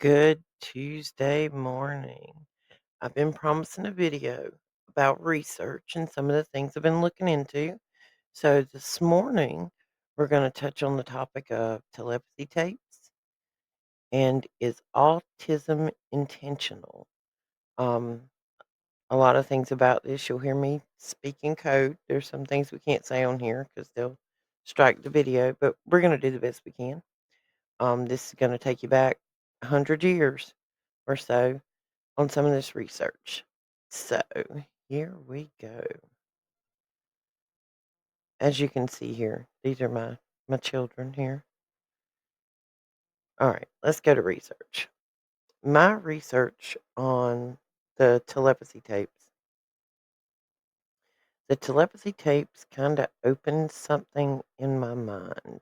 Good Tuesday morning. I've been promising a video about research and some of the things I've been looking into. So this morning, we're going to touch on the topic of telepathy tapes and is autism intentional? Um, a lot of things about this, you'll hear me speak in code. There's some things we can't say on here because they'll strike the video, but we're going to do the best we can. This is going to take you back 100 years or so on some of this research. So here we go. As you can see here, these are my children here. All right, let's go to research. My research on the telepathy tapes. The telepathy tapes kind of opened something in my mind.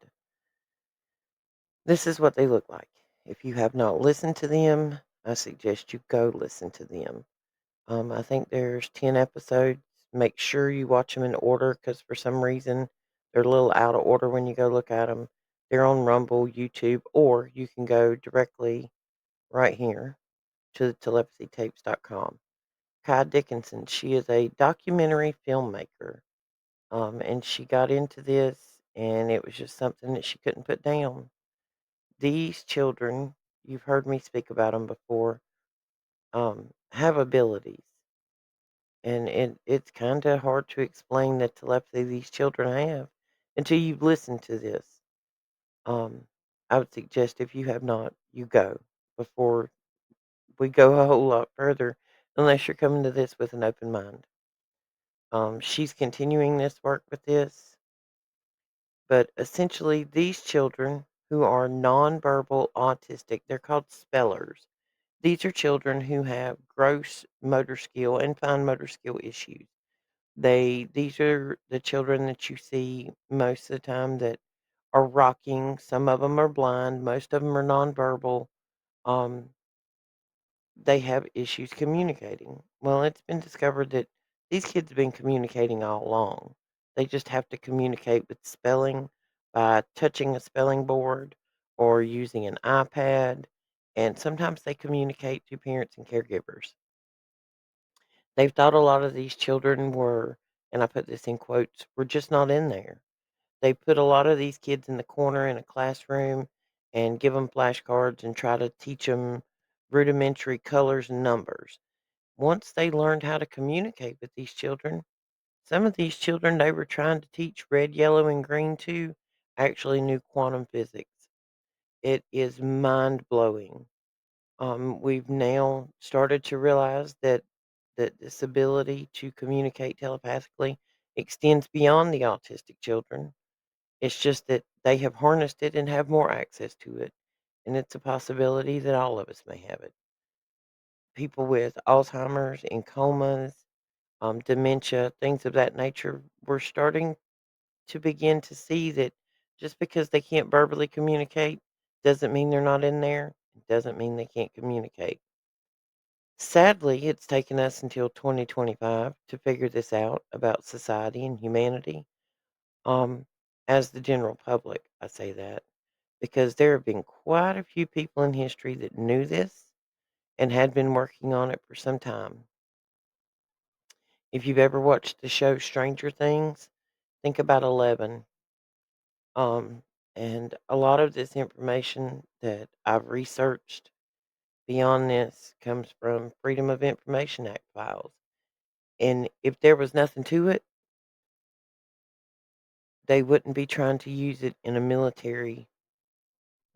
This is what they look like. If you have not listened to them, I suggest you go listen to them. I think there's 10 episodes. Make sure you watch them in order because for some reason they're a little out of order when you go look at them. They're on Rumble, YouTube, or you can go directly right here to telepathytapes.com. Kai Dickinson, she is a documentary filmmaker, and she got into this, and it was just something that she couldn't put down. These children, you've heard me speak about them before, have abilities. And it's kinda hard to explain the telepathy these children have until you've listened to this. Um, I would suggest if you have not, you go before we go a whole lot further, unless you're coming to this with an open mind. She's continuing this work with this, but essentially these children who are nonverbal autistic, they're called spellers. These are children who have gross motor skill and fine motor skill issues. These are the children that you see most of the time that are rocking. Some of them are blind, most of them are nonverbal. Um, they have issues communicating. Well, it's been discovered that these kids have been communicating all along. They just have to communicate with spelling by touching a spelling board or using an iPad, and sometimes they communicate to parents and caregivers. They've thought a lot of these children were, and I put this in quotes, were just not in there. They put a lot of these kids in the corner in a classroom and give them flashcards and try to teach them rudimentary colors and numbers. Once they learned how to communicate with these children, some of these children they were trying to teach red, yellow, and green to actually knew quantum physics. It is mind blowing. We've now started to realize that this ability to communicate telepathically extends beyond the autistic children. It's just that they have harnessed it and have more access to it, and it's a possibility that all of us may have it. People with Alzheimer's and comas, dementia, things of that nature, we're starting to begin to see that just because they can't verbally communicate doesn't mean they're not in there. It doesn't mean they can't communicate. Sadly, it's taken us until 2025 to figure this out about society and humanity. Um, as the general public, I say that because there have been quite a few people in history that knew this and had been working on it for some time. If you've ever watched the show Stranger Things, think about 11. Um, and a lot of this information that I've researched beyond this comes from Freedom of Information Act files. And if there was nothing to it, they wouldn't be trying to use it in a military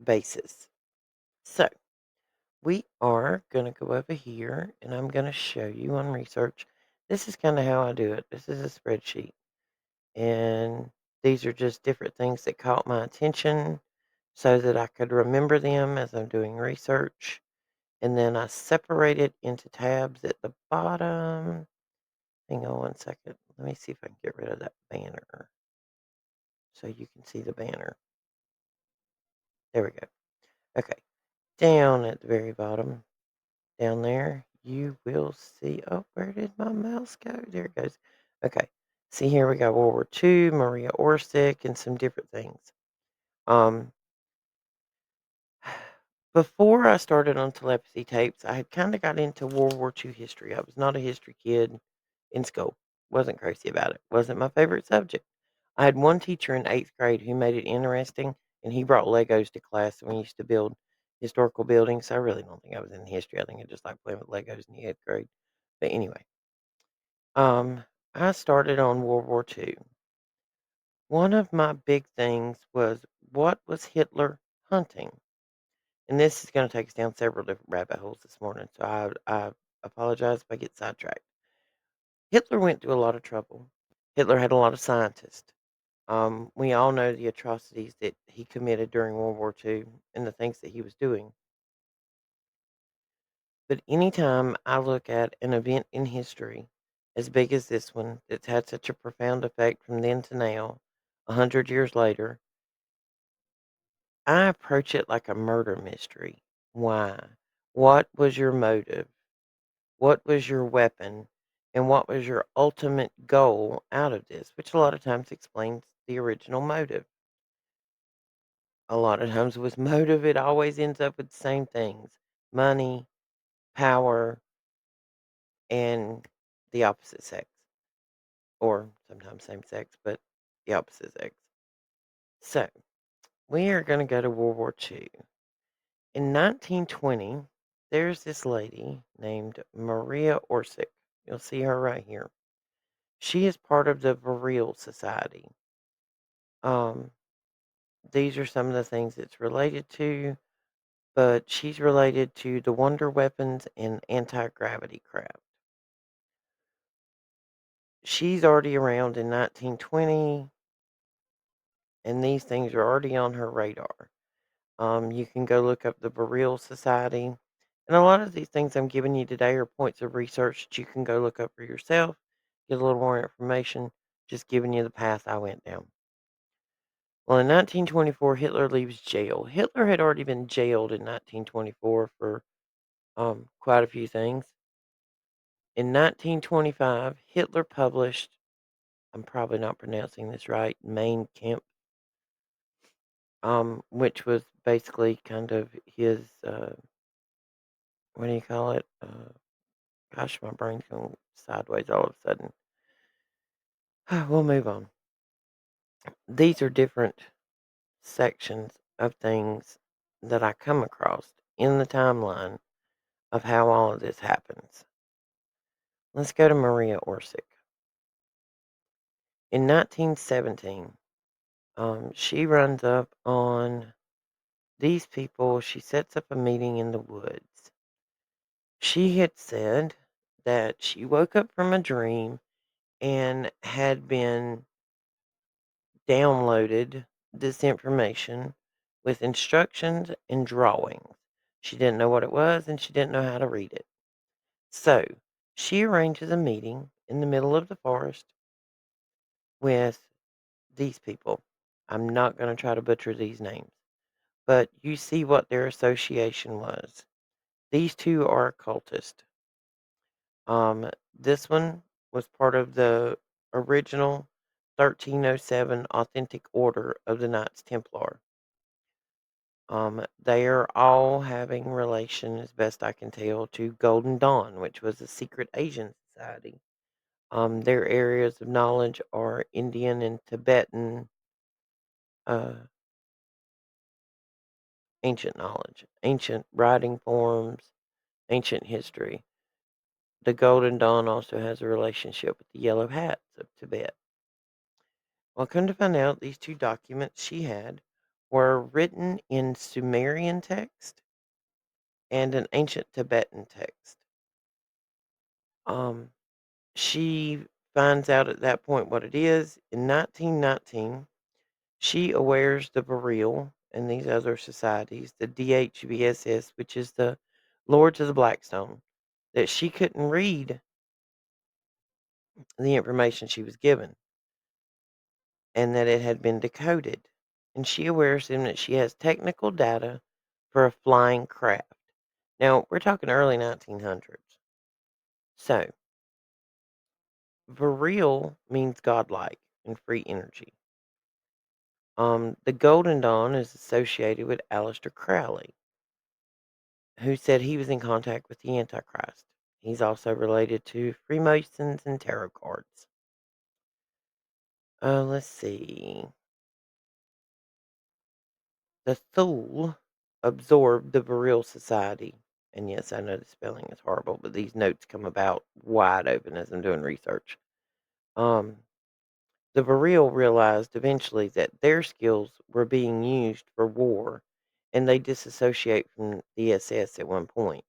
basis. So, we are going to go over here and I'm going to show you on research. This is kind of how I do it. This is a spreadsheet. And these are just different things that caught my attention so that I could remember them as I'm doing research. And then I separate it into tabs at the bottom. Hang on one second. Let me see if I can get rid of that banner so you can see the banner. There we go. Okay. Down at the very bottom, down there, you will see. Oh, where did my mouse go? There it goes. Okay. See, here we got World War II, Maria Orsic, and some different things. Um, Before I started on telepathy tapes, I had kinda got into World War II history. I was not a history kid in school. Wasn't crazy about it. Wasn't my favorite subject. I had one teacher in 8th grade who made it interesting, and he brought Legos to class, and we used to build historical buildings. So I really don't think I was in history. I think I just liked playing with Legos in the 8th grade. But anyway, um, I started on World War II. One of my big things was, what was Hitler hunting? And this is gonna take us down several different rabbit holes this morning, so I apologize if I get sidetracked. Hitler went through a lot of trouble. Hitler had a lot of scientists. We all know the atrocities that he committed during World War II and the things that he was doing. But anytime I look at an event in history as big as this one, that's had such a profound effect from then to now, 100 years later, I approach it like a murder mystery. Why? What was your motive? What was your weapon? And what was your ultimate goal out of this? Which a lot of times explains the original motive. A lot of times with motive, it always ends up with the same things: money, power, and the opposite sex. Or sometimes same sex, but the opposite sex. So we are going to go to World War II. In 1920, there's this lady named Maria Orsic. You'll see her right here. She is part of the Vril Society. Um, these are some of the things it's related to, but she's related to the wonder weapons and anti-gravity craft. She's already around in 1920, and these things are already on her radar. You can go look up the Vril Society, and a lot of these things I'm giving you today are points of research that you can go look up for yourself, get a little more information. Just giving you the path I went down. Well, in 1924, Hitler leaves jail. Hitler had already been jailed in 1924 for quite a few things. In 1925, Hitler published, I'm probably not pronouncing this right, Mein Kampf, which was basically kind of his, what do you call it? Gosh, my brain's going sideways all of a sudden. We'll move on. These are different sections of things that I come across in the timeline of how all of this happens. Let's go to Maria Orsic. In 1917, she runs up on these people. She sets up a meeting in the woods. She had said that she woke up from a dream and had been downloaded this information with instructions and drawings. She didn't know what it was and she didn't know how to read it. So she arranges a meeting in the middle of the forest with these people. I'm not going to try to butcher these names, but you see what their association was. These two are occultists. This one was part of the original 1307 authentic order of the Knights Templar. They are all having relation, as best I can tell, to Golden Dawn, which was a secret Asian society. Their areas of knowledge are Indian and Tibetan uh, ancient knowledge, ancient writing forms, ancient history. The Golden Dawn also has a relationship with the Yellow Hats of Tibet. Well, come to find out, these two documents she had were written in Sumerian text and an ancient Tibetan text. Um, she finds out at that point what it is. In 1919, she awares the Baril and these other societies, the DHBSS, which is the Lords of the Blackstone, that she couldn't read the information she was given and that it had been decoded. And she awares them that she has technical data for a flying craft. Now, we're talking early 1900s. So, Viril means godlike and free energy. The Golden Dawn is associated with Aleister Crowley. who said he was in contact with the Antichrist. He's also related to Freemasons and tarot cards. Let's see. The Thule absorbed the Vril Society. And yes, I know the spelling is horrible, but these notes come about wide open as I'm doing research. Um, the Vril realized eventually that their skills were being used for war, and they disassociate from the SS at one point.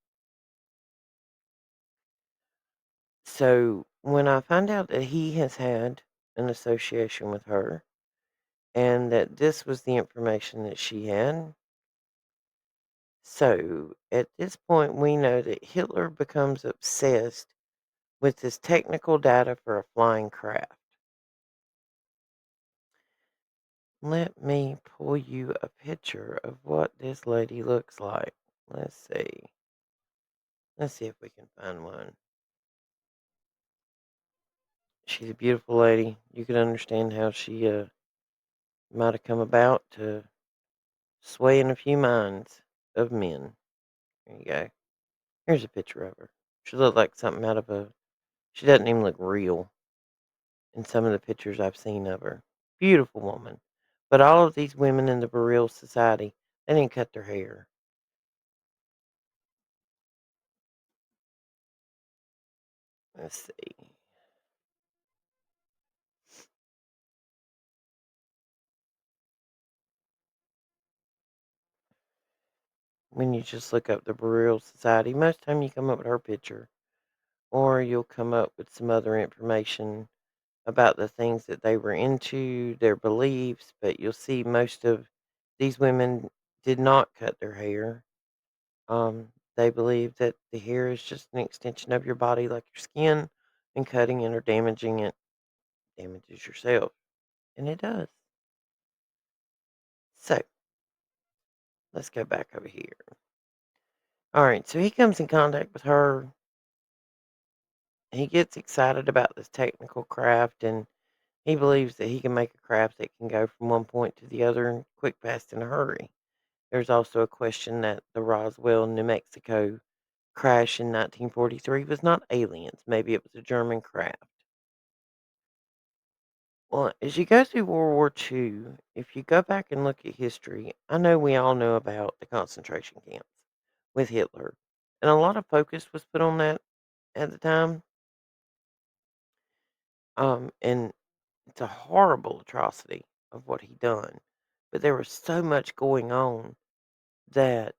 So when I find out that he has had an association with her and that this was the information that she had, so at this point we know that Hitler becomes obsessed with this technical data for a flying craft. Let me pull you a picture of what this lady looks like. Let's see. Let's see if we can find one. She's a beautiful lady. You can understand how she might have come about to swaying a few minds of men. There you go. Here's a picture of her. She looked like something out of a. She doesn't even look real in some of the pictures I've seen of her. Beautiful woman. But all of these women in the Burial Society, they didn't cut their hair. Let's see. When you just look up the Burial Society, most time you come up with her picture, or you'll come up with some other information about the things that they were into, their beliefs, but you'll see most of these women did not cut their hair. They believe that the hair is just an extension of your body, like your skin, and cutting it or damaging it damages yourself. And it does. So let's go back over here. All right, so he comes in contact with her. He gets excited about this technical craft, and he believes that he can make a craft that can go from one point to the other in quick, fast, in a hurry. There's also a question that the Roswell, New Mexico crash in 1943 was not aliens. Maybe it was a German craft. Well, as you go through World War II, if you go back and look at history, I know we all know about the concentration camps with Hitler. And a lot of focus was put on that at the time. And it's a horrible atrocity of what he done. But there was so much going on that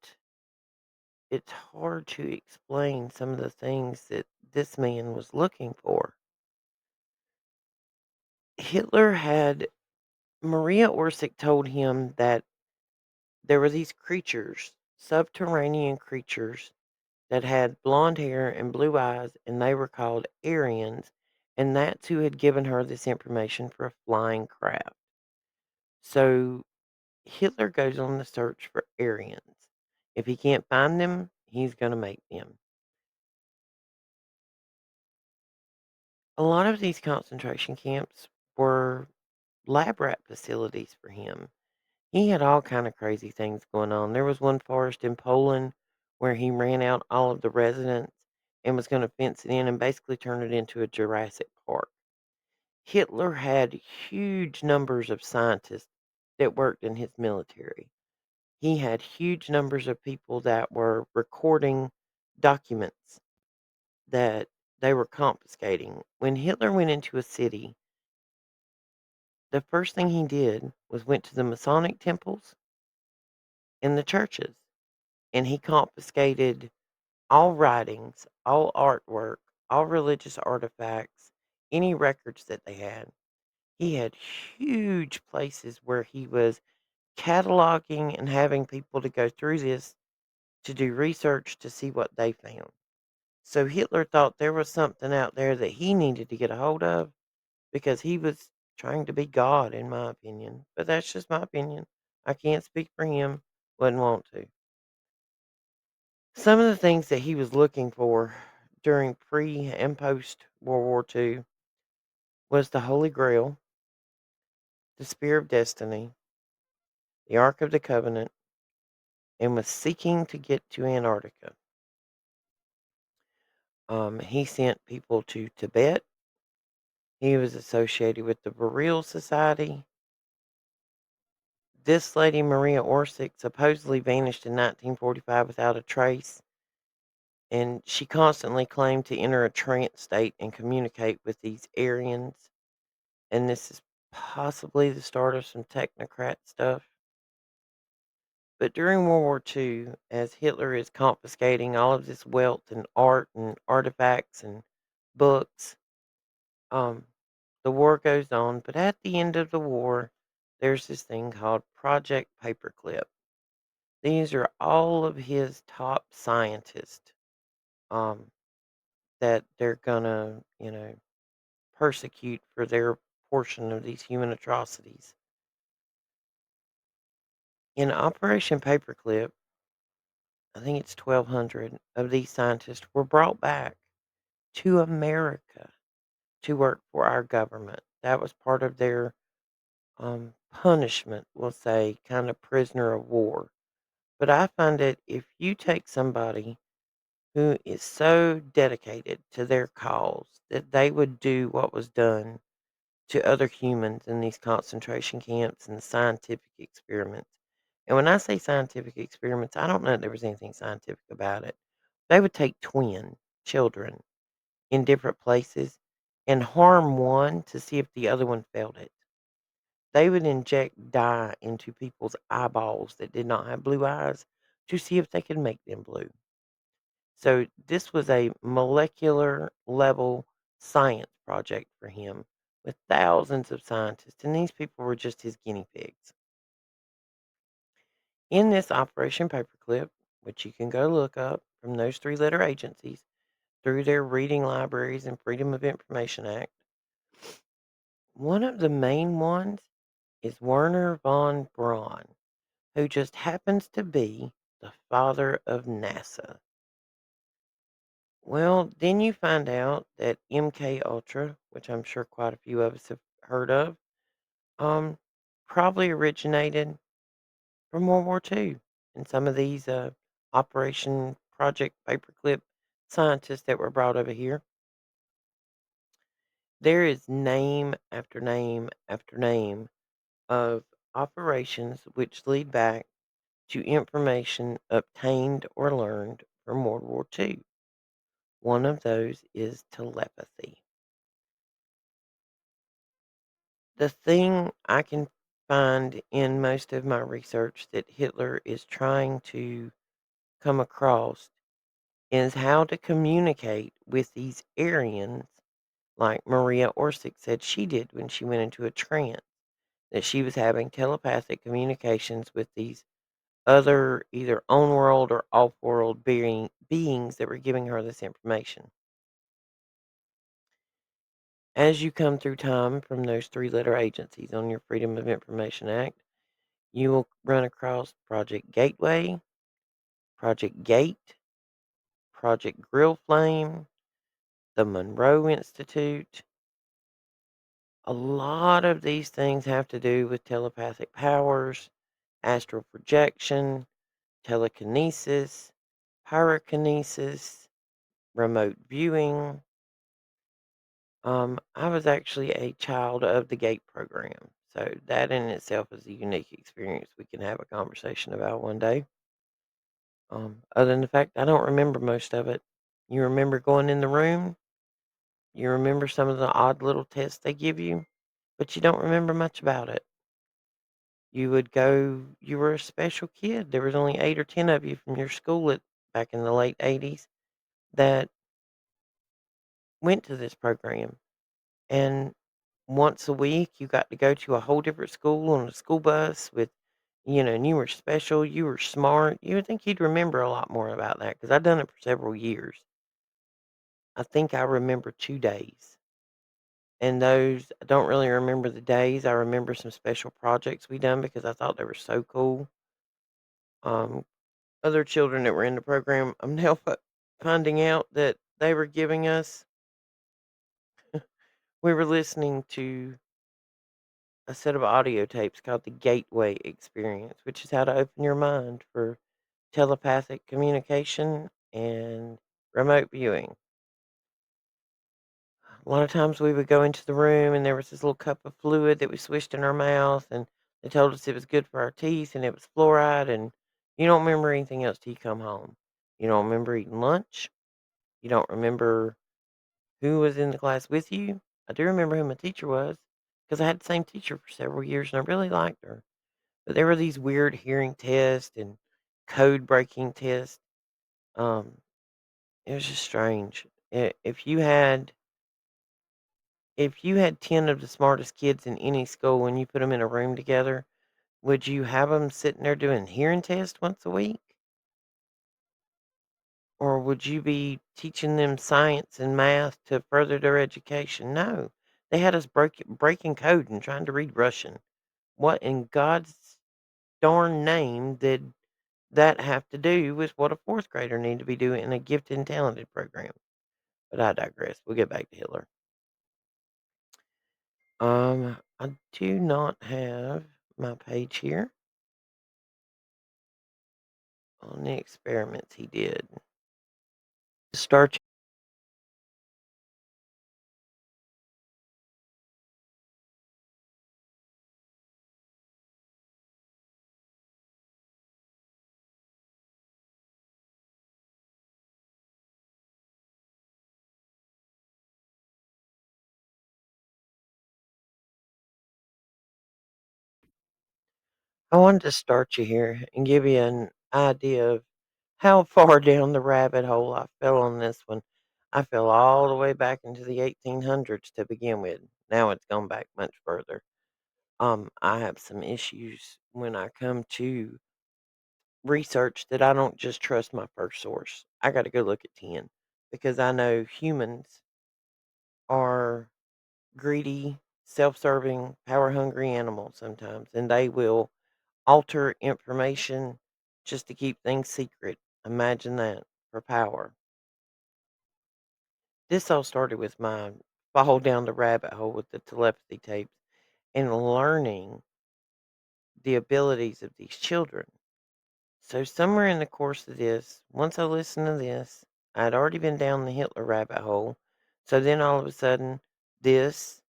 it's hard to explain some of the things that this man was looking for. Hitler had Maria Orsic told him that there were these creatures, subterranean creatures that had blonde hair and blue eyes, and they were called Aryans, and that's who had given her this information for a flying craft. So Hitler goes on the search for Aryans. If he can't find them, he's going to make them. A lot of these concentration camps were lab rat facilities for him. He had all kind of crazy things going on. There was one forest in Poland where he ran out all of the residents and was going to fence it in and basically turn it into a Jurassic Park. Hitler had huge numbers of scientists that worked in his military. He had huge numbers of people that were recording documents that they were confiscating. When Hitler went into a city, the first thing he did was went to the Masonic temples and the churches, and he confiscated all writings, all artwork, all religious artifacts, any records that they had. He had huge places where he was cataloging and having people to go through this to do research to see what they found. So Hitler thought there was something out there that he needed to get a hold of because he was trying to be God, in my opinion. But that's just my opinion. I can't speak for him, wouldn't want to. Some of the things that he was looking for during pre and post World War II was the Holy Grail, the Spear of Destiny, the Ark of the Covenant, and was seeking to get to Antarctica. He sent people to Tibet. He was associated with the Burial Society. This lady, Maria Orsic, supposedly vanished in 1945 without a trace, and she constantly claimed to enter a trance state and communicate with these Aryans. And this is possibly the start of some technocrat stuff. But during World War II, as Hitler is confiscating all of this wealth and art and artifacts and books, um, the war goes on. But at the end of the war, there's this thing called Project Paperclip. These are all of his top scientists um, that they're gonna, persecute for their portion of these human atrocities. In Operation Paperclip, I think it's 1,200 of these scientists were brought back to America to work for our government. That was part of their punishment, we'll say, kind of prisoner of war. But I find that if you take somebody who is so dedicated to their cause that they would do what was done to other humans in these concentration camps and the scientific experiments. And when I say scientific experiments, I don't know that there was anything scientific about it. They would take twin children in different places and harm one to see if the other one failed it. They would inject dye into people's eyeballs that did not have blue eyes to see if they could make them blue. So this was a molecular level science project for him with thousands of scientists, and these people were just his guinea pigs. In this Operation Paperclip, which you can go look up from those three-letter agencies through their reading libraries and Freedom of Information Act, one of the main ones is Werner von Braun, who just happens to be the father of NASA. Well, then you find out that MK Ultra, which I'm sure quite a few of us have heard of, um, probably originated from World War II. And some of these Operation Project Paperclip scientists that were brought over here, there is name after name after name of operations which lead back to information obtained or learned from World War II. One of those is telepathy. The thing I can find in most of my research that Hitler is trying to come across is how to communicate with these Aryans, like Maria Orsic said she did when she went into a trance, that she was having telepathic communications with these other either on world or off world beings that were giving her this information. As you come through time from those three-letter agencies on your Freedom of Information Act, you will run across Project Gateway, Project Gate, Project Grill Flame, the Monroe Institute. A lot of these things have to do with telepathic powers, astral projection, telekinesis, pyrokinesis, remote viewing. I was actually a child of the GATE program, so that in itself is a unique experience we can have a conversation about one day. Other than the fact I don't remember most of it. You remember going in the room, you remember some of the odd little tests they give you, but you don't remember much about it. You were a special kid. There was only 8 or 10 of you from your school back in the late 80s that went to this program. And once a week, you got to go to a whole different school on a school bus and you were special, you were smart. You would think you'd remember a lot more about that because I've done it for several years. I think I remember 2 days. And those I don't really remember the days. I remember some special projects we done because I thought they were so cool. Um, Other children that were in the program, I'm now finding out that they were giving us we were listening to a set of audio tapes called the Gateway Experience, which is how to open your mind for telepathic communication, and remote viewing. A lot of times we would go into the room and there was this little cup of fluid that we swished in our mouth, and they told us it was good for our teeth and it was fluoride, and you don't remember anything else till you come home. You don't remember eating lunch. You don't remember who was in the class with you. I do remember who my teacher was because I had the same teacher for several years and I really liked her. But there were these weird hearing tests and code breaking tests. Um, it was just strange. If you had 10 of the smartest kids in any school and you put them in a room together, would you have them sitting there doing hearing tests once a week? Or would you be teaching them science and math to further their education? No. They had us breaking code and trying to read Russian. What in God's darn name did that have to do with what a fourth grader needed to be doing in a gifted and talented program? But I digress. We'll get back to Hitler. I do not have my page here on the experiments he did. Start. I wanted to start you here and give you an idea of how far down the rabbit hole I fell on this one. I fell all the way back into the 1800s to begin with. Now it's gone back much further. I have some issues when I come to research that I don't just trust my first source. I got to go look at 10 because I know humans are greedy, self serving, power hungry animals sometimes, and they will alter information just to keep things secret. Imagine that for power. This all started with my fall down the rabbit hole with the telepathy tapes and learning the abilities of these children. So, somewhere in the course of this, once I listened to this, I'd already been down the Hitler rabbit hole. So then all of a sudden, this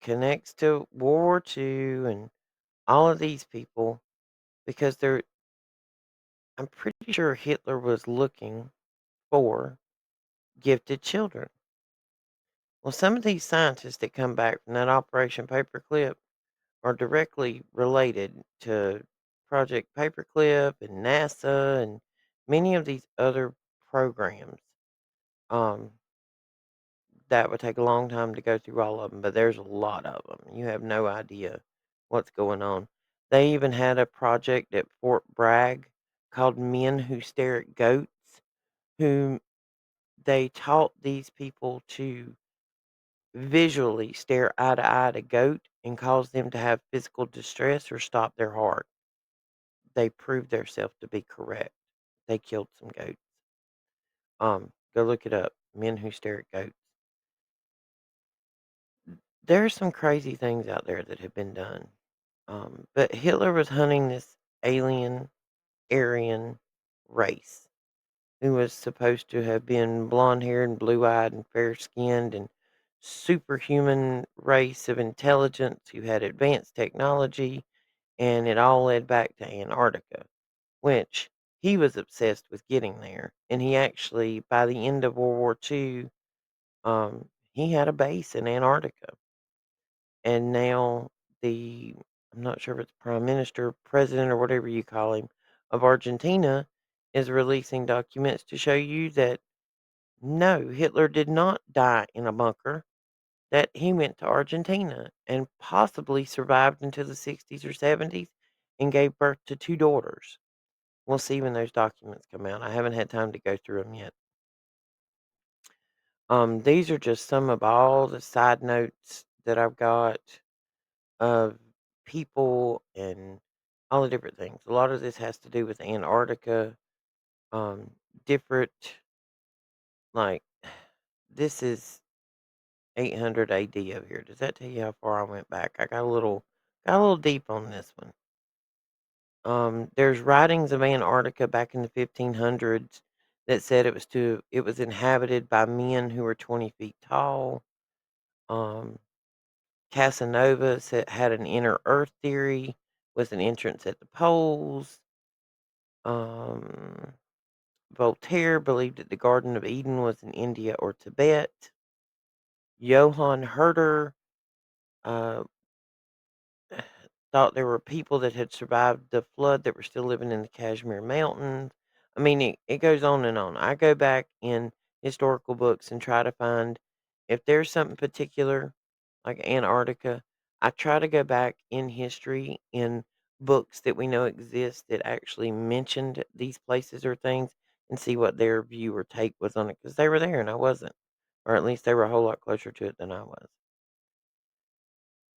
connects to World War II and all of these people because I'm pretty sure Hitler was looking for gifted children. Well, some of these scientists that come back from that Operation Paperclip are directly related to Project Paperclip and NASA and many of these other programs. Um, that would take a long time to go through all of them, but there's a lot of them. You have no idea what's going on. They even had a project at Fort Bragg called Men Who Stare at Goats, whom they taught these people to visually stare eye to eye at a goat and cause them to have physical distress or stop their heart. They proved themselves to be correct. They killed some goats. Go look it up. Men who stare at goats. There are some crazy things out there that have been done. But Hitler was hunting this alien Aryan race who was supposed to have been blonde haired and blue eyed and fair skinned and superhuman race of intelligence who had advanced technology, and it all led back to Antarctica, which he was obsessed with getting there. And he actually, by the end of World War II, he had a base in Antarctica. And now I'm not sure if it's prime minister, president, or whatever you call him, of Argentina is releasing documents to show you that no, Hitler did not die in a bunker, that he went to Argentina and possibly survived into the 60s or 70s and gave birth to two daughters. We'll see when those documents come out. I haven't had time to go through them yet. These are just some of all the side notes that I've got of people and all the different things. A lot of this has to do with Antarctica, um, different, like, this is 800 AD over here. Does that tell you how far I went back? I got a little deep on this one. There's writings of Antarctica back in the 1500s that said it was inhabited by men who were 20 feet tall. Um, Casanova had an inner Earth theory with an entrance at the poles. Um, Voltaire believed that the Garden of Eden was in India or Tibet. Johann Herder uh, thought there were people that had survived the flood that were still living in the Kashmir Mountains. I mean, it goes on and on. I go back in historical books and try to find if there's something particular, like Antarctica, I try to go back in history in books that we know exist that actually mentioned these places or things and see what their view or take was on it because they were there and I wasn't, or at least they were a whole lot closer to it than I was.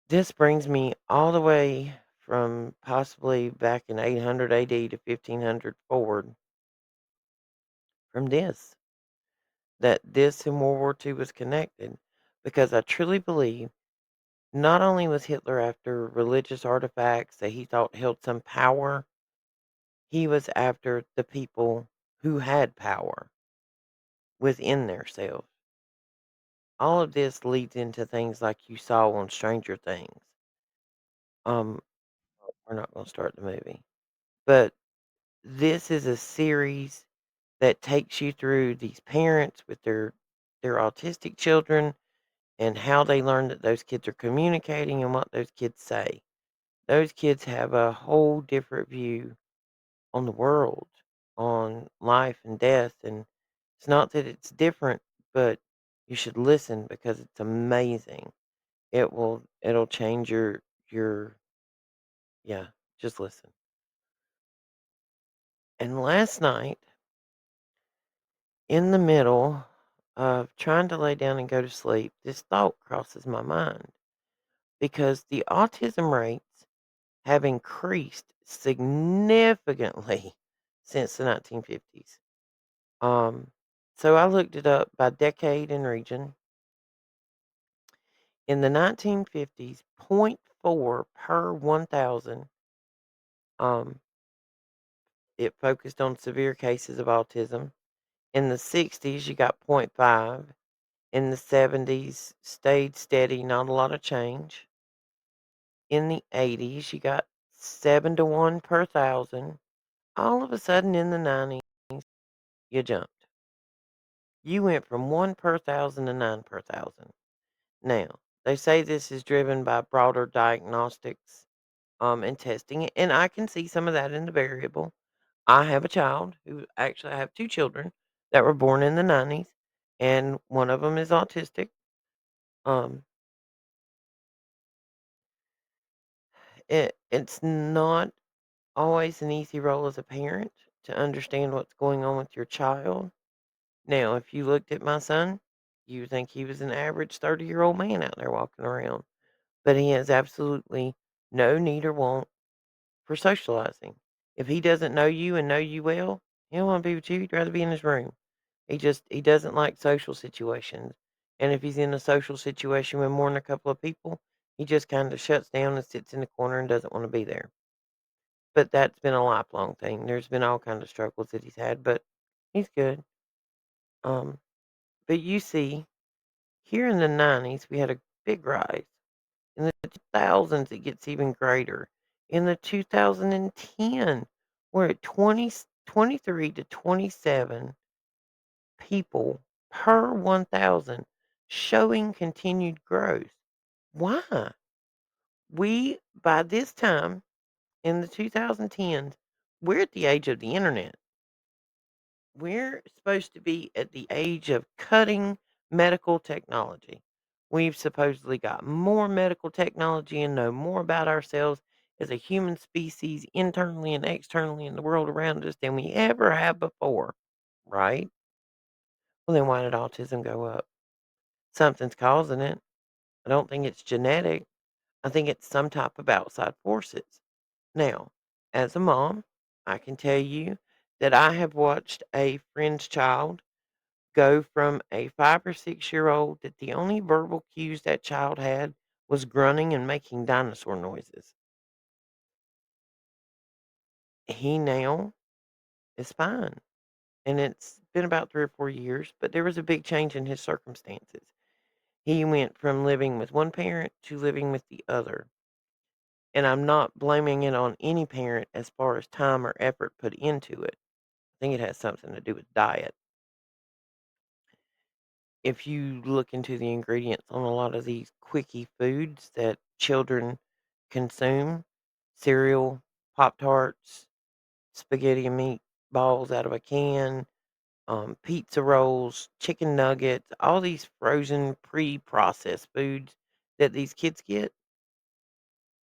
This brings me all the way from possibly back in 800 AD to 1500 forward from that this and World War II was connected because I truly believe not only was Hitler after religious artifacts that he thought held some power, he was after the people who had power within themselves. All of this leads into things like you saw on Stranger Things. Um, we're not going to start the movie, but this is a series that takes you through these parents with their autistic children and how they learn that those kids are communicating and what those kids say. Those kids have a whole different view on the world, on life and death, and it's not that it's different, but you should listen because it's amazing. It'll change your yeah, just listen. And last night in the middle of trying to lay down and go to sleep, this thought crosses my mind because the autism rates have increased significantly since the 1950s. Um, so I looked it up by decade and region. In the 1950s, zero point 0.4 per 1,000. Um, it focused on severe cases of autism. In the 60s, you got zero point 0.5. In the 70s, stayed steady, not a lot of change. In the 80s, you got 7 to 1 per 1,000. All of a sudden in the 90s, you jumped. You went from 1 per 1,000 to 9 per 1,000. Now, they say this is driven by broader diagnostics and testing, and I can see some of that in the variable. I have a child who actually I have two children that were born in the 90s, and one of them is autistic. Um, it's not always an easy role as a parent to understand what's going on with your child. Now, if you looked at my son, you would think he was an average 30-year-old man out there walking around, but he has absolutely no need or want for socializing. If he doesn't know you and know you well, he don't want to be with you. He'd rather be in his room. He doesn't like social situations. And if he's in a social situation with more than a couple of people, he just kind of shuts down and sits in the corner and doesn't want to be there. But that's been a lifelong thing. There's been all kind of struggles that he's had, but he's good. Um, but you see, here in the 90s, we had a big rise. In the 2000s, it gets even greater. In the 2010, we're at 23 to 27 people per 1,000 showing continued growth. Why? By this time in the 2010s, we're at the age of the internet. We're supposed to be at the age of cutting medical technology. We've supposedly got more medical technology and know more about ourselves as a human species internally and externally in the world around us than we ever have before, right? Well, then why did autism go up? Something's causing it. I don't think it's genetic. I think it's some type of outside forces. Now, as a mom, I can tell you that I have watched a friend's child go from a 5 or 6-year-old that the only verbal cues that child had was grunting and making dinosaur noises. He now is fine. And it's been about 3 or 4 years, but there was a big change in his circumstances. He went from living with one parent to living with the other. And I'm not blaming it on any parent as far as time or effort put into it. I think it has something to do with diet. If you look into the ingredients on a lot of these quickie foods that children consume, cereal, Pop Tarts, spaghetti and meatballs out of a can, pizza rolls, chicken nuggets, all these frozen, pre-processed foods that these kids get,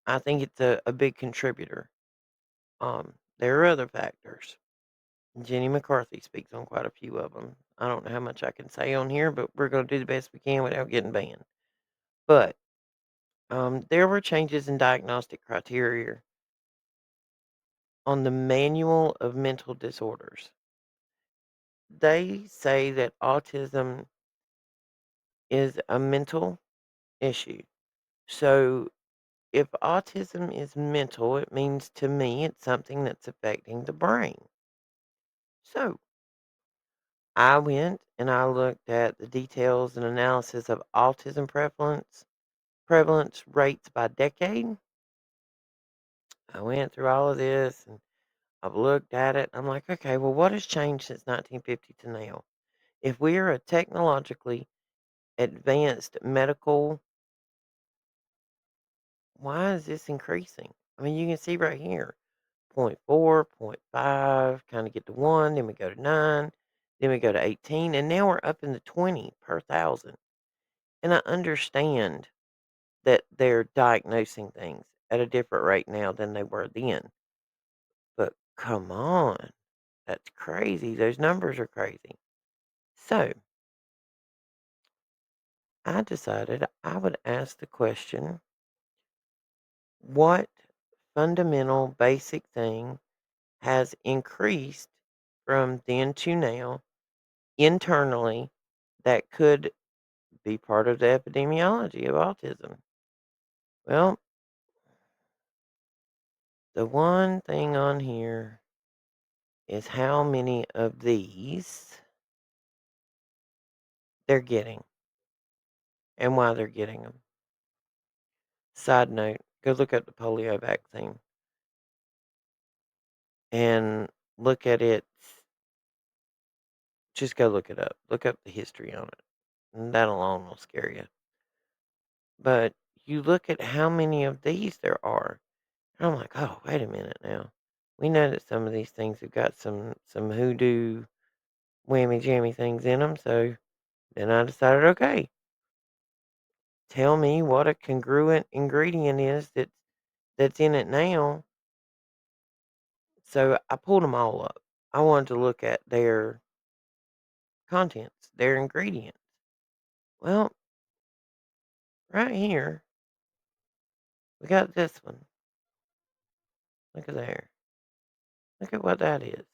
I think it's a big contributor. There are other factors. Jenny McCarthy speaks on quite a few of them. I don't know how much I can say on here, but we're going to do the best we can without getting banned. But there were changes in diagnostic criteria on the Manual of Mental Disorders. They say that autism is a mental issue. So if autism is mental, it means to me it's something that's affecting the brain. So I went and I looked at the details and analysis of autism prevalence rates by decade. I went through all of this and I've looked at it. I'm like, okay, well, what has changed since 1950 to now? If we are a technologically advanced medical, why is this increasing? I mean, you can see right here, point 0.4, point 0.5, kind of get to 1, then we go to 9, then we go to 18, and now we're up in the 20 per thousand. And I understand that they're diagnosing things at a different rate now than they were then. But come on, that's crazy. Those numbers are crazy. So I decided I would ask the question, what fundamental basic thing has increased from then to now internally that could be part of the epidemiology of autism? Well, the one thing on here is how many of these they're getting and why they're getting them. Side note, go look up the polio vaccine and look at it. Just go look it up. Look up the history on it. And that alone will scare you. But you look at how many of these there are. And I'm like, oh, wait a minute now. We know that some of these things have got some hoodoo whammy jammy things in them. So then I decided, okay, tell me what a congruent ingredient is that's in it now. So I pulled them all up. I wanted to look at their contents, their ingredients. Well, right here, we got this one. Look at there. Look at what that is.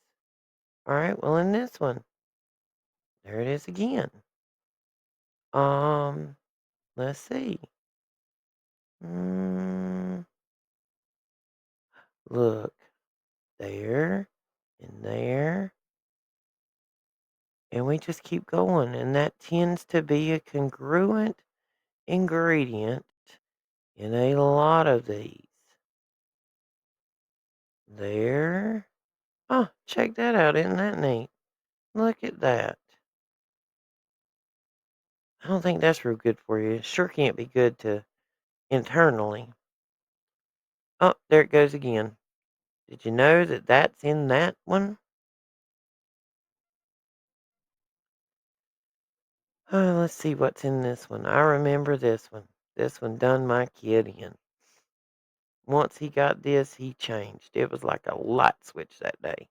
All right, well, in this one, there it is again. Um, let's see. Mm, look, there and there. And we just keep going. And that tends to be a congruent ingredient in a lot of these. There. Oh, check that out. Isn't that neat? Look at that. I don't think that's real good for you. It sure can't be good to internally. Oh, there it goes again. Did you know that that's in that one? Let's see what's in this one. I remember this one. This one done my kid in. Once he got this, he changed. It was like a light switch that day.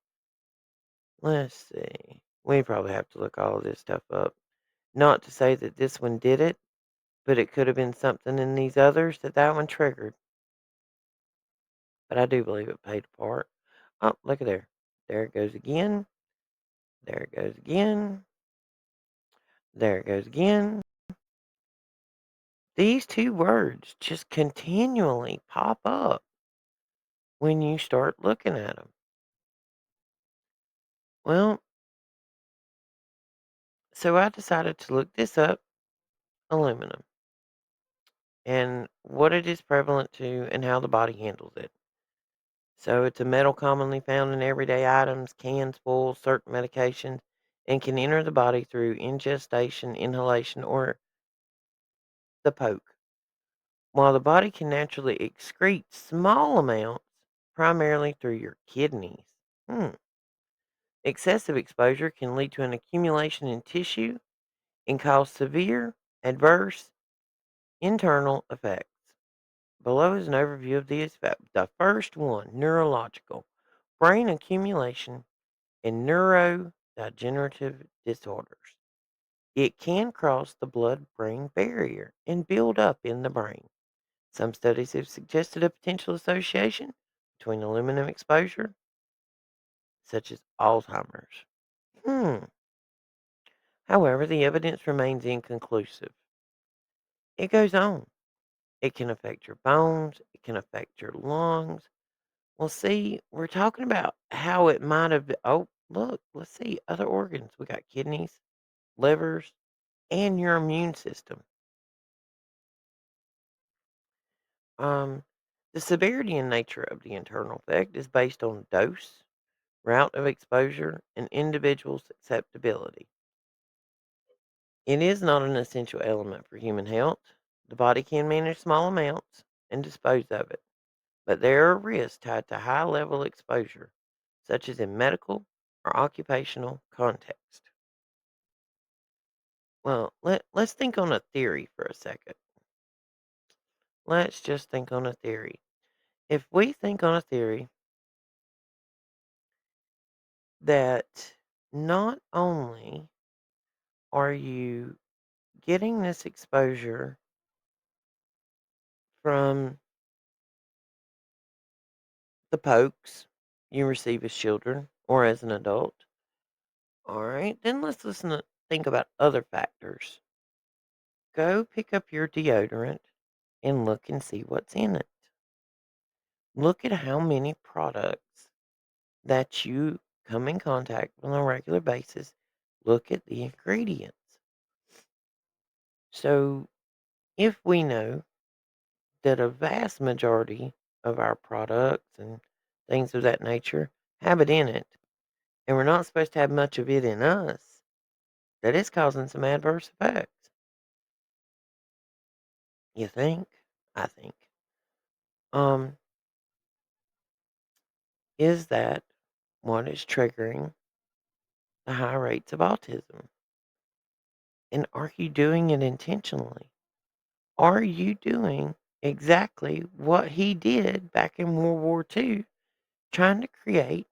Let's see. We probably have to look all of this stuff up. Not to say that this one did it, but it could have been something in these others that one triggered. But I do believe it played a part. Oh, look at there. There it goes again. There it goes again. There it goes again. These two words just continually pop up when you start looking at them. Well, so I decided to look this up, aluminum, and what it is prevalent to and how the body handles it. So it's a metal commonly found in everyday items, cans, spoils, certain medications, and can enter the body through ingestion, inhalation, or the poke. While the body can naturally excrete small amounts, primarily through your kidneys. Hmm. Excessive exposure can lead to an accumulation in tissue and cause severe adverse internal effects. Below is an overview of these. The first one, neurological, brain accumulation and neurodegenerative disorders. It can cross the blood brain barrier and build up in the brain. Some studies have suggested a potential association between aluminum exposure, such as Alzheimer's. Hmm. However, the evidence remains inconclusive. It goes on. It can affect your bones, it can affect your lungs. Well, see, we're talking about how it might have been. Oh, look, let's see other organs. We got kidneys, livers, and your immune system. Um, the severity and nature of the internal effect is based on dose, route of exposure, and individual susceptibility. It is not an essential element for human health. The body can manage small amounts and dispose of it, but there are risks tied to high level exposure, such as in medical or occupational context. Well, let's think on a theory for a second. Let's just think on a theory. If we think on a theory that not only are you getting this exposure from the pokes you receive as children or as an adult, all right, then let's think about other factors. Go pick up your deodorant and look and see what's in it. Look at how many products that you come in contact with on a regular basis. Look at the ingredients. So, if we know that a vast majority of our products and things of that nature have it in it, and we're not supposed to have much of it in us, that is causing some adverse effects. You think? I think. Um, is that what is triggering the high rates of autism? And are you doing it intentionally? Are you doing exactly what he did back in World War II, trying to create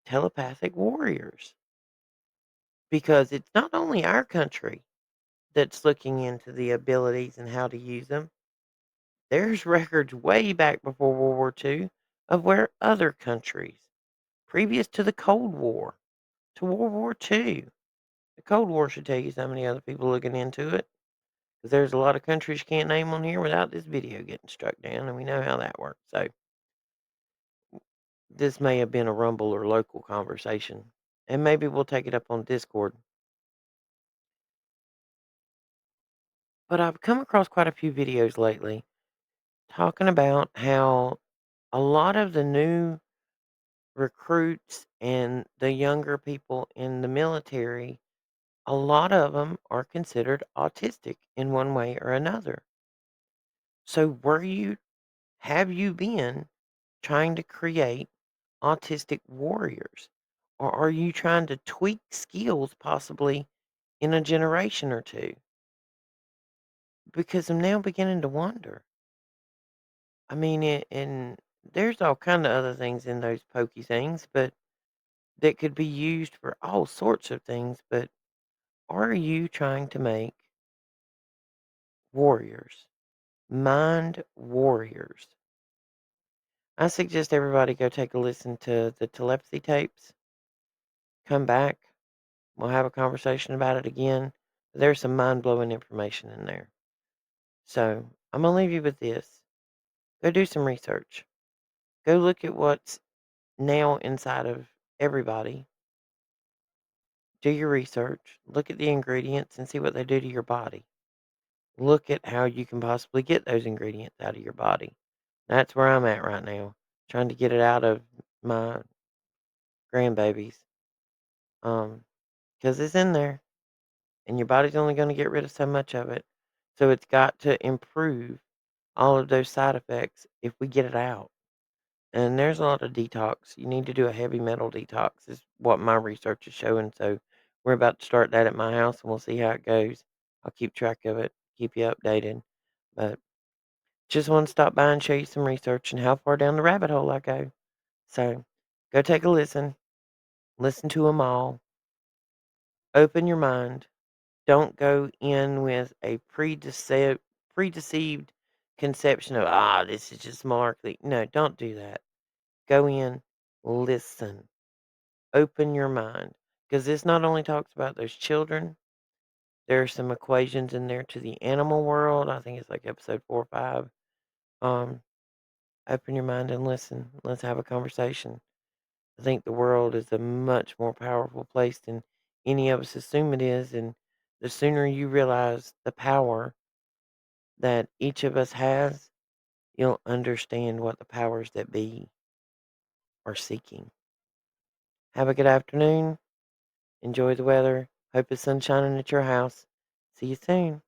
telepathic warriors? Because it's not only our country that's looking into the abilities and how to use them. There's records way back before World War II of where other countries, previous to the Cold War, to World War II, the Cold War should tell you so many other people looking into it. Because there's a lot of countries you can't name on here without this video getting struck down, and we know how that works. So this may have been a rumble or local conversation, and maybe we'll take it up on Discord. But I've come across quite a few videos lately talking about how a lot of the new recruits and the younger people in the military, a lot of them are considered autistic in one way or another. So, have you been trying to create autistic warriors? Or are you trying to tweak skills possibly in a generation or two? Because I'm now beginning to wonder. I mean, and there's all kind of other things in those pokey things, but that could be used for all sorts of things. But are you trying to make warriors, mind warriors? I suggest everybody go take a listen to the telepathy tapes. Come back. We'll have a conversation about it again. There's some mind blowing information in there. So I'm going to leave you with this. Go do some research. Go look at what's now inside of everybody Do your research, look at the ingredients and see what they do to your body. Look at how you can possibly get those ingredients out of your body. That's where I'm at right now, trying to get it out of my grandbabies. Because it's in there, and your body's only going to get rid of so much of it. So it's got to improve all of those side effects if we get it out. And there's a lot of detox. You need to do a heavy metal detox, is what my research is showing. So we're about to start that at my house, and we'll see how it goes. I'll keep track of it, keep you updated. But just want to stop by and show you some research and how far down the rabbit hole I go. So go take a listen to them all, open your mind. Don't go in with a predeceived conception of, this is just malarkey. No, don't do that. Go in, listen, open your mind. Because this not only talks about those children, there are some equations in there to the animal world. I think it's like episode 4 or 5. Um, Open your mind and listen. Let's have a conversation. I think the world is a much more powerful place than any of us assume it is. And the sooner you realize the power that each of us has, you'll understand what the powers that be are seeking. Have a good afternoon. Enjoy the weather. Hope the sun's shining at your house. See you soon.